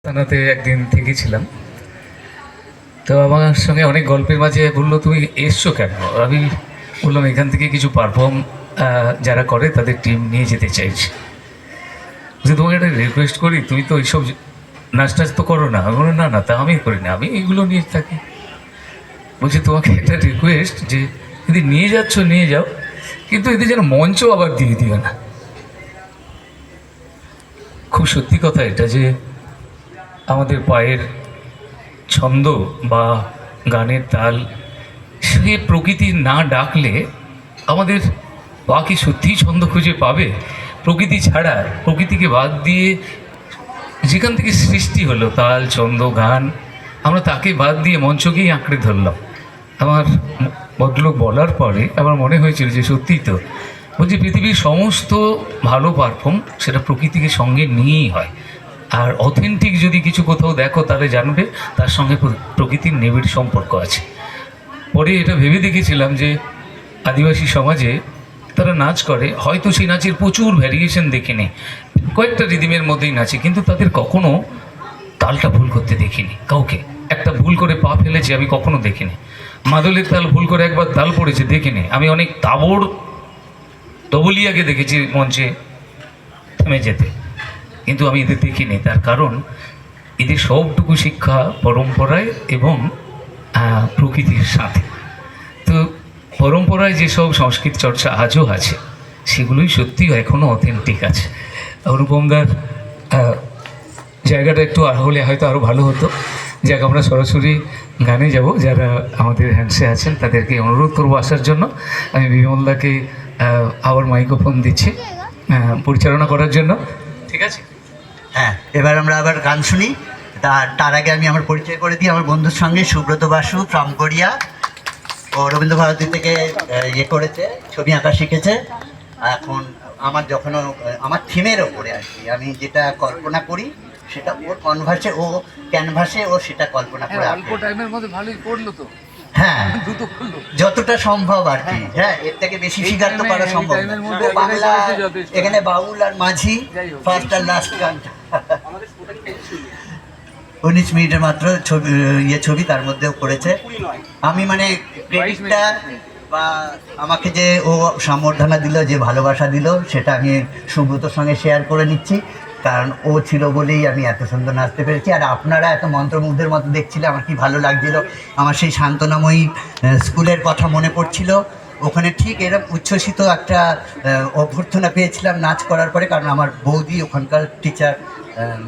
থানাতে একদিন থেকেছিলাম। তো আমার সঙ্গে অনেক গল্পের মাঝে বললো, তুমি এসছো কেন? আমি বললাম, এখান থেকে কিছু পারফর্ম যারা করে তাদের টিম নিয়ে যেতে চাইছি। যে তোমাকে একটা রিকোয়েস্ট করি, তুমি তো এইসব নাচ টাচ তো করো না। আমি বললাম, না না, তা আমি করি না, আমি এগুলো নিয়ে থাকি। বলছি, তোমাকে একটা রিকোয়েস্ট, যে যদি নিয়ে যাচ্ছ নিয়ে যাও, কিন্তু এদের যেন মঞ্চ আবার দিয়ে দিও না। খুব সত্যি কথা এটা, যে আমাদের পায়ের ছন্দ বা গানের তাল, সে প্রকৃতি না ডাকলে আমাদের পা কি সত্যিই ছন্দ খুঁজে পাবে? প্রকৃতি ছাড়া, প্রকৃতিকে বাদ দিয়ে যেখান থেকে সৃষ্টি হলো তাল, ছন্দ, গান, আমরা তাকে বাদ দিয়ে মঞ্চকেই আঁকড়ে ধরলাম। আমার ভদ্রলোক বলার পরে আমার মনে হয়েছিল যে সত্যিই তো। বলছি, পৃথিবীর সমস্ত ভালো পারফর্ম সেটা প্রকৃতিকে সঙ্গে নিয়েই হয়। আর অথেন্টিক যদি কিছু কোথাও দেখো, তাহলে জানবে তার সঙ্গে প্রকৃতির নিবিড় সম্পর্ক আছে। পরে এটা ভেবে দেখেছিলাম যে আদিবাসী সমাজে তারা নাচ করে, হয়তো সেই নাচের প্রচুর ভ্যারিয়েশন দেখিনি, কয়েকটা রিদিমের মধ্যেই নাচে, কিন্তু তাদের কখনো তালটা ভুল করতে দেখিনি কাউকে। একটা ভুল করে পা ফেলেছে আমি কখনো দেখিনি। মাদলের তাল ভুল করে একবার তাল পড়েছে দেখিনি। আমি অনেক তাবড় তবলিয়াকে দেখেছি মঞ্চে থেমে যেতে, কিন্তু আমি এদের দেখিনি। তার কারণ এদের সবটুকু শিক্ষা পরম্পরায় এবং প্রকৃতির সাথে। তো পরম্পরায় যেসব সংস্কৃত চর্চা আজও আছে, সেগুলোই সত্যি এখনও অথেন্টিক আছে। অনুপমদার জায়গাটা একটু হলে হয়তো আরও ভালো হতো। যাক, আমরা সরাসরি গানে যাব। যারা আমাদের হ্যান্ডসে আছেন তাদেরকে অনুরোধ করবো আসার জন্য। আমি বিমলদাকে আবার মাইক্রোফোন দিচ্ছি পরিচালনা করার জন্য। ঠিক আছে? হ্যাঁ, এবার আমরা আবার গান শুনি। তার আগে আমি আমার পরিচয় করে দিই। আমার বন্ধুর সঙ্গে সুব্রত বাসু ফ্রম কোরিয়া, ও রবীন্দ্রভারতী থেকে করেছে, ছবি আঁকা শিখেছে। এখন যখন আমার থিমের ওপরে আর কি, আমি যেটা কল্পনা করি সেটা ওর কনভার্সে, ও ক্যানভাসে ও সেটা কল্পনা করে। অল্প টাইমের মধ্যে ভালোই করলো তো। হ্যাঁ, যতটা সম্ভব আর কি। হ্যাঁ, এর থেকে বেশি শিকার তো করা সম্ভব না। বাংলা এখানে বাউল আর মাঝি, ফার্স্ট আর লাস্ট গানটা 19 মিনিটের মাত্র ছবি তার মধ্যেও করেছে। আমি মানে ক্রেডিটটা বা আমাকে যে ও সম্বর্ধনা দিল, যে ভালোবাসা দিল, সেটা আমি সুব্রতর সঙ্গে শেয়ার করে নিচ্ছি। কারণ ও ছিল বলেই আমি এত সুন্দর নাচতে পেরেছি। আর আপনারা এত মন্ত্রমুগ্ধের মতো দেখছিলে, আমার কি ভালো লাগছিল। আমার সেই শান্তনাময়ী স্কুলের কথা মনে পড়ছিল। ওখানে ঠিক এরকম উচ্ছ্বসিত একটা অভ্যর্থনা পেয়েছিলাম নাচ করার পরে। কারণ আমার বৌদি ওখানকার টিচার,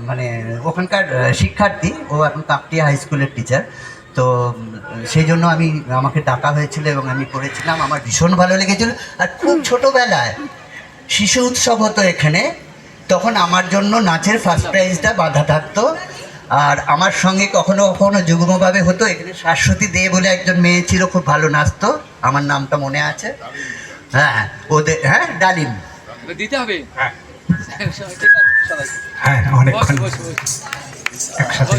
মানে ওখানকার শিক্ষার্থী, ও এখন কাকটিয়া হাই স্কুলের টিচার। তো সেই জন্য আমাকে ডাকা হয়েছিল এবং আমি করেছিলাম। আমার ভীষণ ভালো লেগেছিল। আর খুব ছোটোবেলায় শিশু উৎসব হতো এখানে, তখন আমার জন্য নাচের ফার্স্ট প্রাইজটা বাঁধা থাকতো। আর আমার সঙ্গে কখনো কখনো যুগ্মভাবে হতো। এখানে শাশ্বতী দে বলে একজন মেয়ে ছিল, খুব ভালো নাচতো, আমার নামটা মনে আছে। হ্যাঁ, ওদের, হ্যাঁ, ডালিম দিতে হবে। হ্যাঁ, অনেকক্ষণ একসাথে।